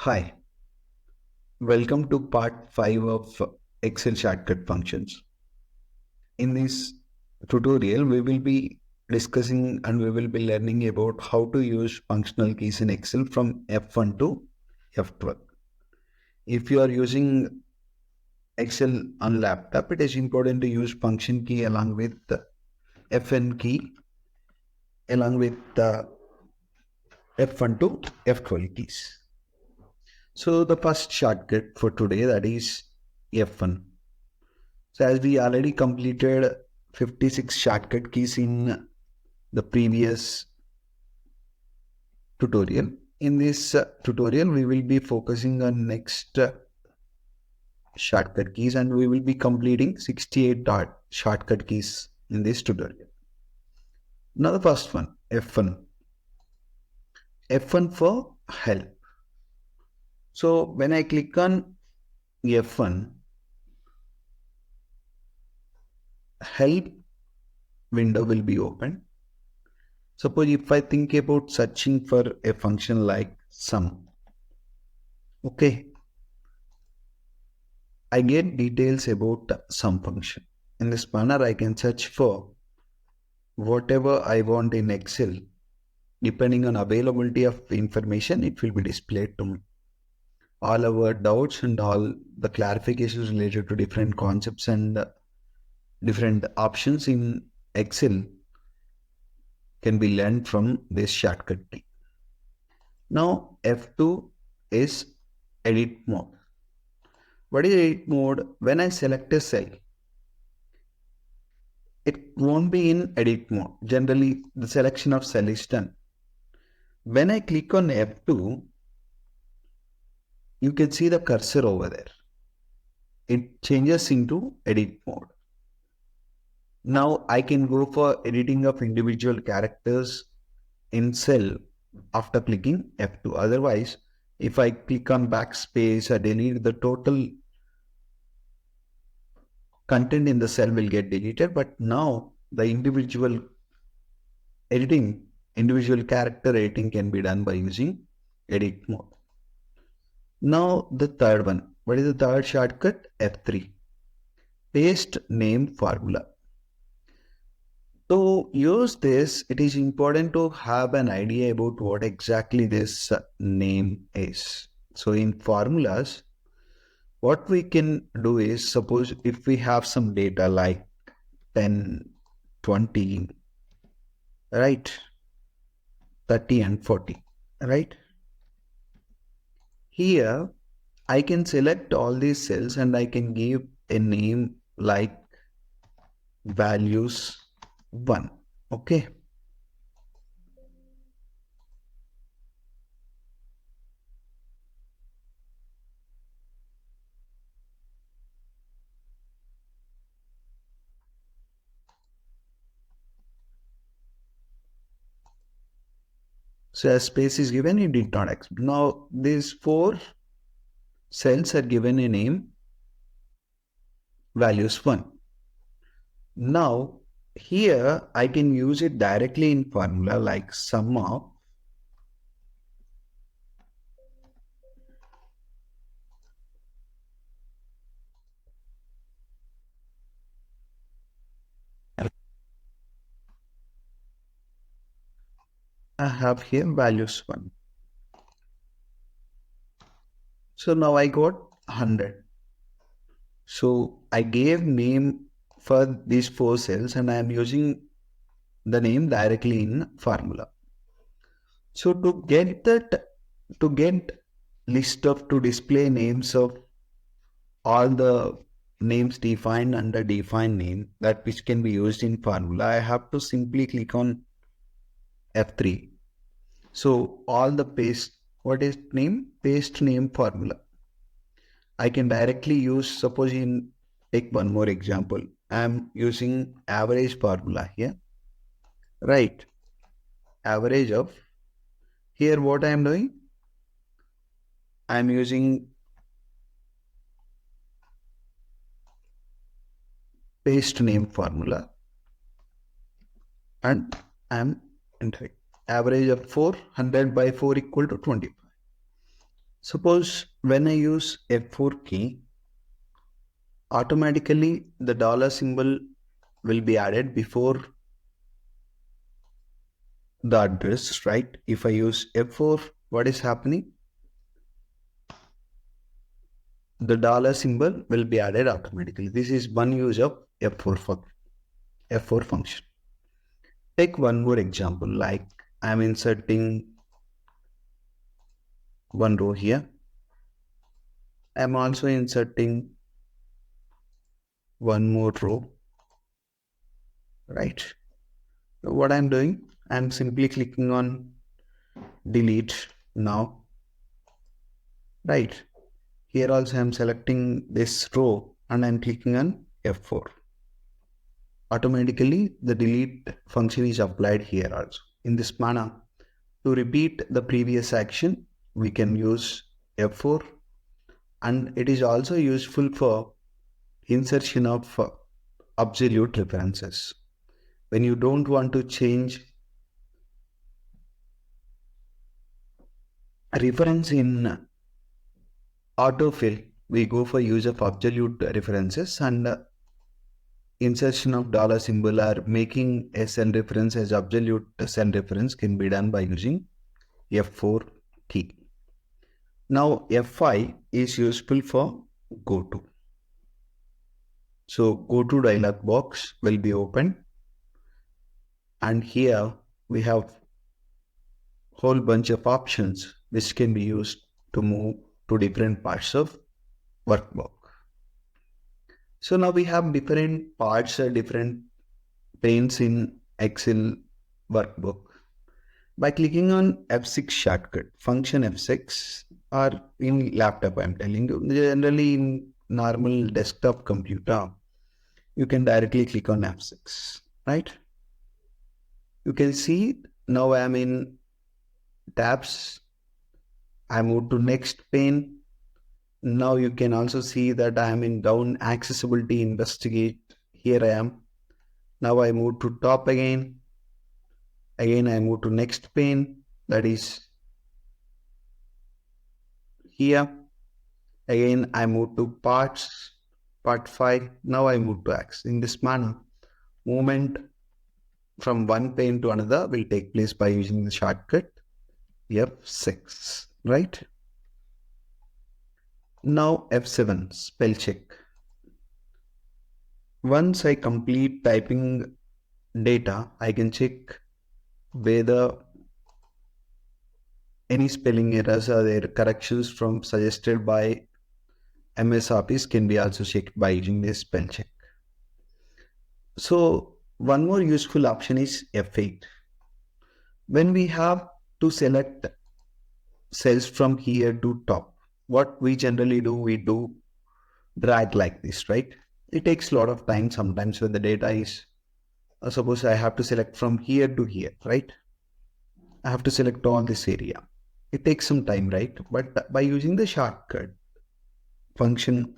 Hi, welcome to part 5 of Excel shortcut functions. In this tutorial, we will be discussing and we will be learning about how to use functional keys in Excel from F1 to F12. If you are using Excel on laptop, it is important to use function key along with the Fn key along with the F1 to F12 keys. So the first shortcut for today, that is F1. So as we already completed 56 shortcut keys in the previous tutorial, in this tutorial we will be focusing on next shortcut keys and we will be completing 68 shortcut keys in this tutorial. Now the first one, F1. F1 for help. So when I click on F1, help window will be open. Suppose if I think about searching for a function like sum, okay, I get details about sum function. In this manner, I can search for whatever I want in Excel. Depending on availability of information, it will be displayed to me. All our doubts and all the clarifications related to different concepts and different options in Excel can be learned from this shortcut key. Now F2 is edit mode. What is edit mode? When I select a cell, it won't be in edit mode. Generally, the selection of cell is done. When I click on F2, you can see the cursor over there. It changes into edit mode. Now I can go for editing of individual characters in cell after clicking F2. Otherwise, if I click on backspace or delete, the total content in the cell will get deleted. But now the individual character editing can be done by using edit mode. Now the third one. What is the third shortcut? F3. Paste name formula. To use this, it is important to have an idea about what exactly this name is. So in formulas, what we can do is, suppose if we have some data like 10, 20, right, 30 and 40, right? Here, I can select all these cells and I can give a name like values 1, okay? So as space is given, it did not expect. Now these 4 cells are given a name values 1. Now here I can use it directly in formula like sum of I have here values 1. So now I got 100. So I gave name for these 4 cells and I am using the name directly in formula. So to get to display names of all the names defined under defined name that which can be used in formula, I have to simply click on F3. So all the paste name formula. I can directly use, suppose take one more example. I am using average formula here, right? Average of, here what I am doing? I am using paste name formula and I am entering average of 400 by 4 equal to 25. Suppose when I use F4 key, automatically the dollar symbol will be added before the address, right? If I use F4, what is happening? The dollar symbol will be added automatically. This is one use of F4 function. Take one more example, like I'm inserting one row here. I'm also inserting one more row, right? So what I'm doing, I'm simply clicking on delete now, right? Here also I'm selecting this row and I'm clicking on F4. Automatically the delete function is applied here also. In this manner, to repeat the previous action, we can use F4, and it is also useful for insertion of absolute references. When you don't want to change reference in autofill, we go for use of absolute references, and insertion of dollar symbol or making a cell reference as absolute cell reference can be done by using F4 key. Now F5 is useful for go to. So go to dialog box will be opened, and here we have whole bunch of options which can be used to move to different parts of workbook. So now we have different parts or different panes in Excel workbook. By clicking on F6 shortcut, function F6, or in laptop I'm telling you, generally in normal desktop computer, you can directly click on F6, right? You can see now I am in tabs. I move to next pane. Now you can also see that I am in down accessibility investigate. Here I am. Now I move to top again. Again I move to next pane, that is here. Again I move to parts, part 5. Now I move to X. In this manner, movement from one pane to another will take place by using the shortcut F6, right? Now F7, spell check. Once I complete typing data, I can check whether any spelling errors or their corrections from suggested by MS Office can be also checked by using this spell check. So one more useful option is F8. When we have to select cells from here to top, what we generally do, we do drag like this, right? It takes a lot of time sometimes when the data is, suppose I have to select from here to here, right? I have to select all this area. It takes some time, right? But by using the shortcut function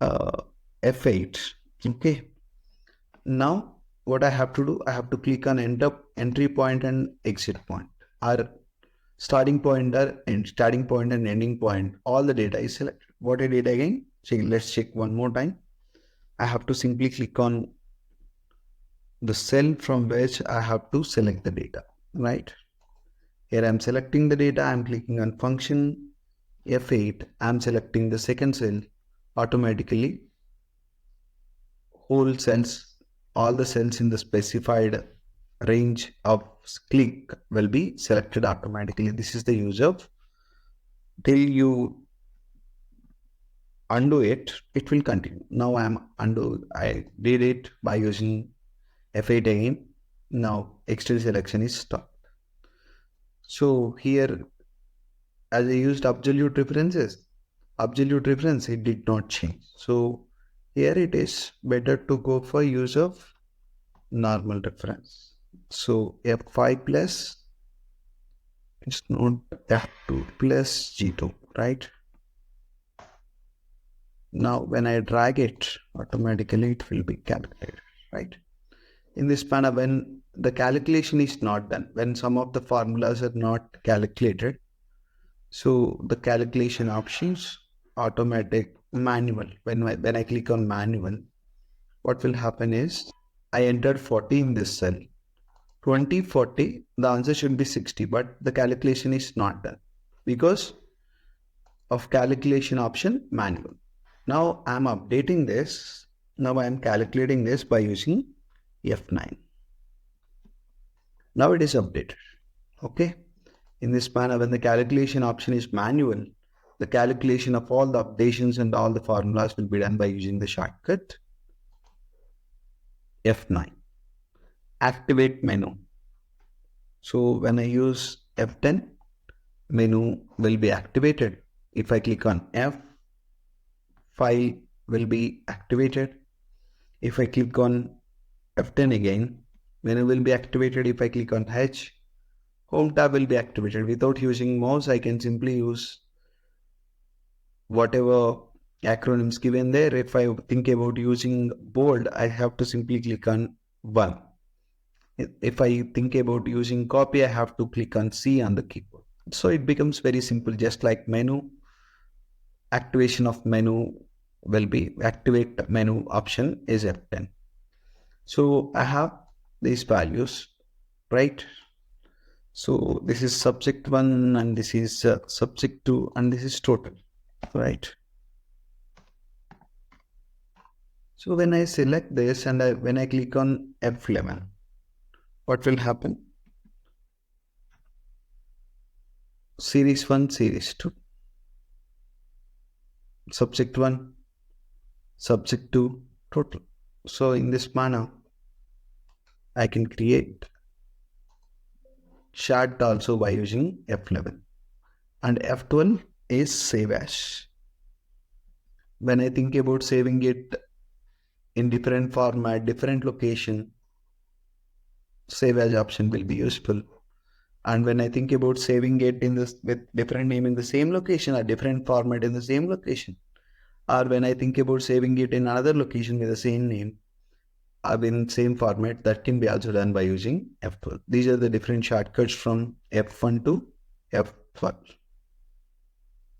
F8, okay. Now what I have to do, I have to click on entry point and exit point, or starting point and ending point. All the data is selected. What I did again, let's check one more time. I have to simply click on the cell from which I have to select the data, right? Here I'm selecting the data, I'm clicking on function F8, I'm selecting the second cell. Automatically whole cells, all the cells in the specified range of click will be selected automatically. This is the use of, till you undo it, it will continue. Now I did it by using F8 again. Now external selection is stopped. So here, as I used absolute reference, it did not change. So here it is better to go for use of normal reference. So F5 plus, it's not F2 plus G2, right? Now when I drag it, automatically it will be calculated, right? In this manner, when the calculation is not done, when some of the formulas are not calculated, So the calculation options, automatic, manual. When I click on manual, what will happen is I entered 40 in this cell. 20, 40, the answer should be 60, but the calculation is not done because of calculation option manual. Now I'm updating this. Now I'm calculating this by using F9. Now it is updated. Okay. In this manner, when the calculation option is manual, the calculation of all the updations and all the formulas will be done by using the shortcut F9. Activate menu. So when I use F10, menu will be activated. If I click on F, file will be activated. If I click on F10 again, menu will be activated. If I click on H, home tab will be activated. Without using mouse, I can simply use whatever acronyms given there. If I think about using bold, I have to simply click on 1. If I think about using copy, I have to click on C on the keyboard. So it becomes very simple, just like menu. Activation of menu will be activate menu option is F10. So I have these values, right? So this is subject 1 and this is subject 2 and this is total, right? So when I select this and when I click on F11, what will happen? Series 1, series 2, subject 1, subject 2, total. So in this manner, I can create chart also by using F11. And F12 is save as. When I think about saving it in different format, different location, save as option will be useful. And when I think about saving it in this with different name in the same location or different format in the same location, or when I think about saving it in another location with the same name or in same format, that can be also done by using F12. These are the different shortcuts from F1 to F12.